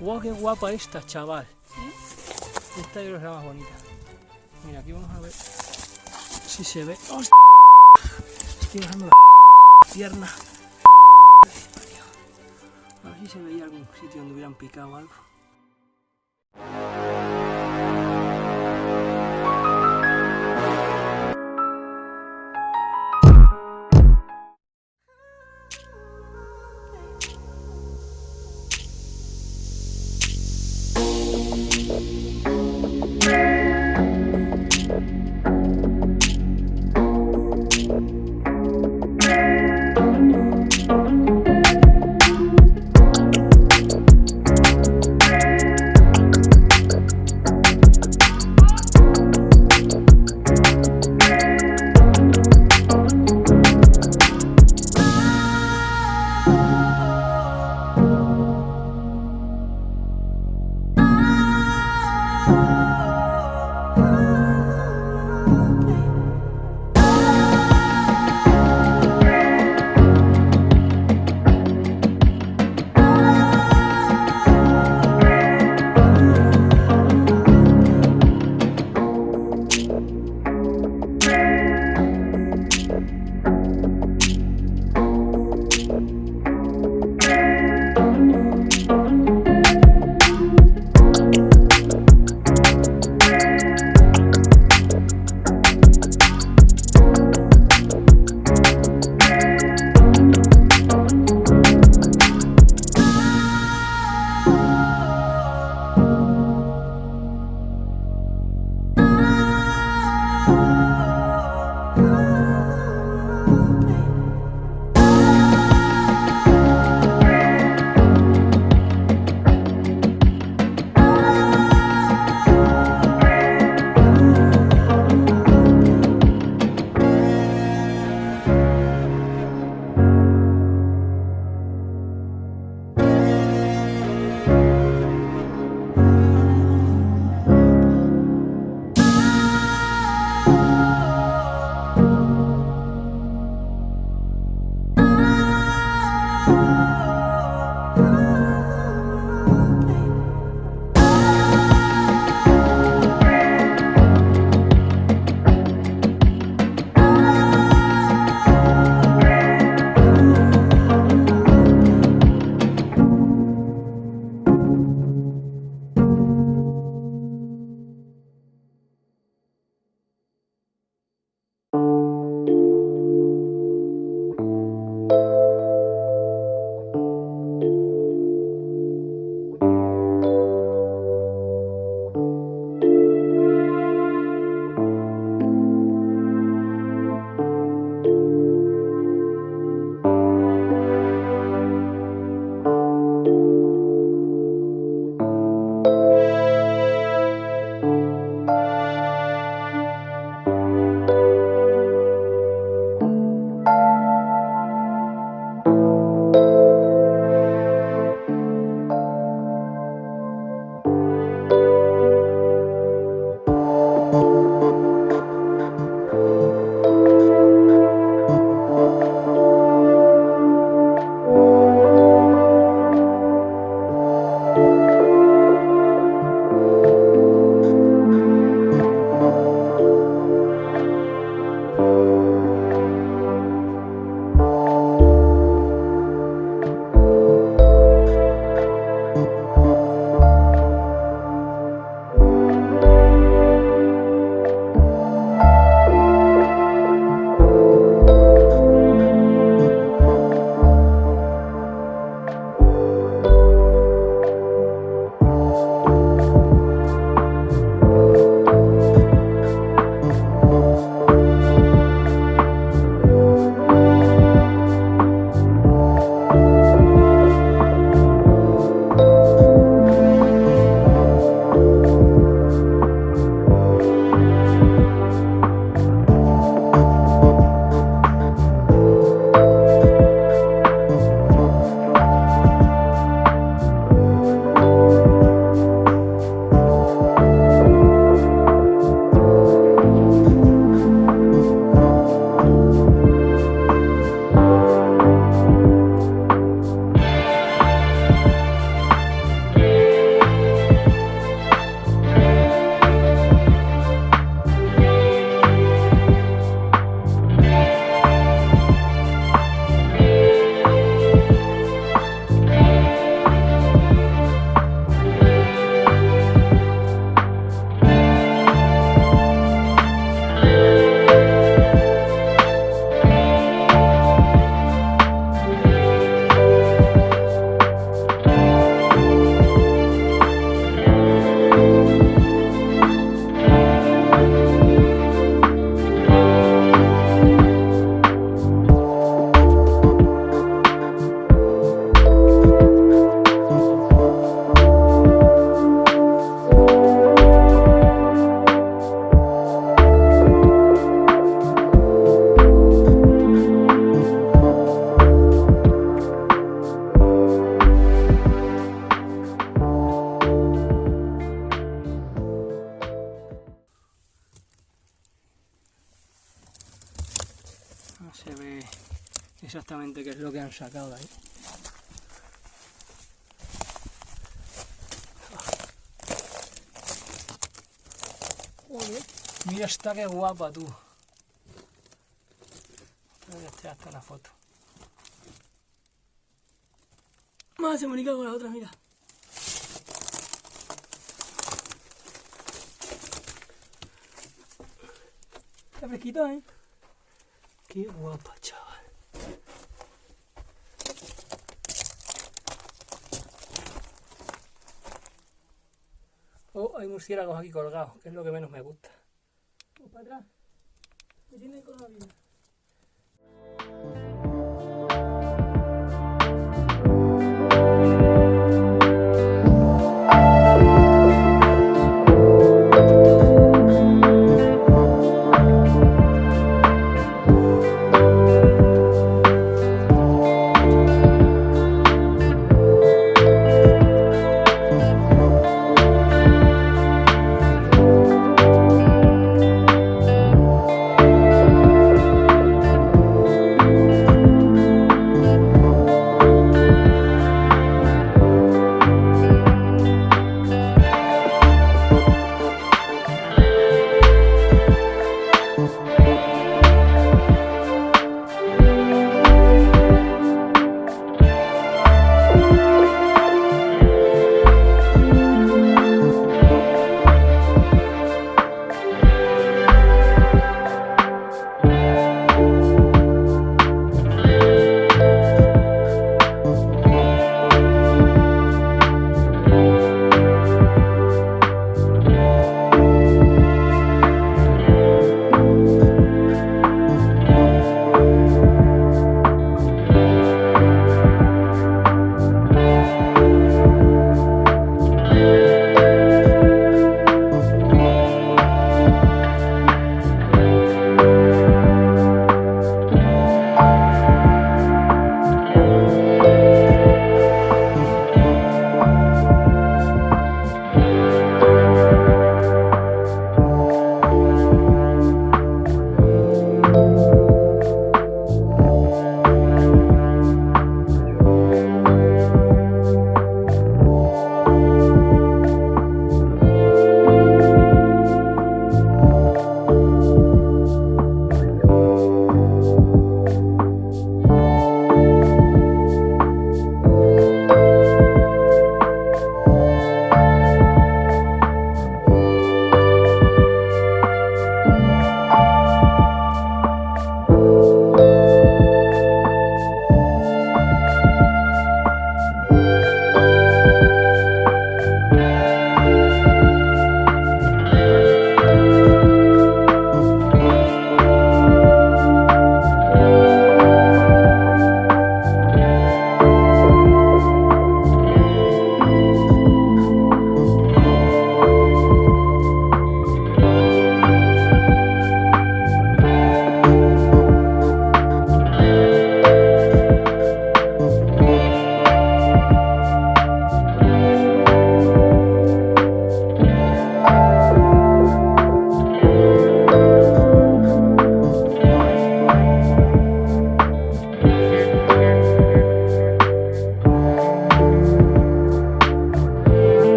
¡Wow, qué guapa esta, chaval! Esta yo creo que es la más bonita. Mira, aquí vamos a ver si se ve. ¡Hostia! Estoy bajando la pierna. A ver si se veía algún sitio donde hubieran picado algo. haber sacado de ahí. Joder, mira esta que guapa, tú. Espero que esté hasta la foto. Más se comunica con la otra, mira. Está fresquito, ¿eh? Qué guapa, chaval. Oh, hay murciélagos aquí colgados, que es lo que menos me gusta. Vamos para atrás. Me tienen con la vida.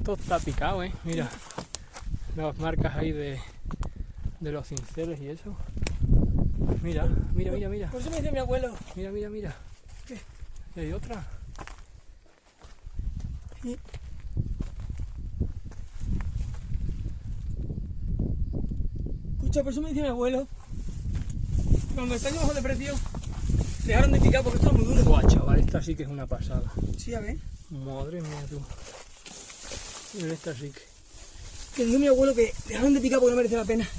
Esto está picado, mira las marcas ahí de los cinceles y eso. Mira, mira, mira, mira. Por eso me dice mi abuelo. Mira, mira, mira. Y hay otra. Y... escucha, por eso me dice mi abuelo, cuando están bajo de precio, dejaron de picar porque esto es muy duro. Buah, chaval, esta sí que es una pasada. Sí, a ver. Madre mía, tú. Mira, esta sí que... Que dijo mi abuelo que dejaron de picar porque no merece la pena.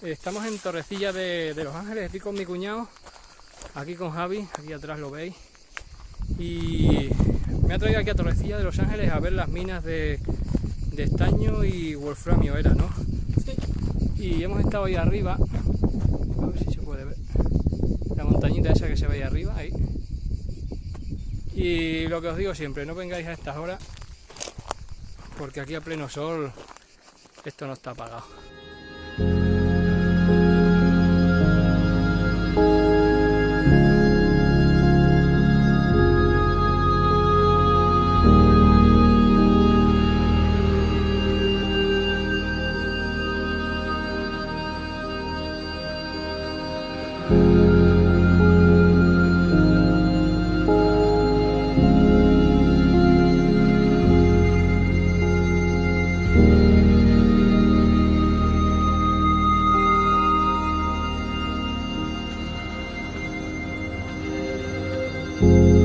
Estamos en Torrecilla de Los Ángeles, estoy con mi cuñado, aquí con Javi, aquí atrás lo veis, y me ha traído aquí a Torrecilla de Los Ángeles a ver las minas de estaño y wolframio era, ¿no? Sí. Y hemos estado ahí arriba, a ver si se puede ver, la montañita esa que se ve ahí arriba, ahí. Y lo que os digo siempre, no vengáis a estas horas, porque aquí a pleno sol esto no está apagado. Chao.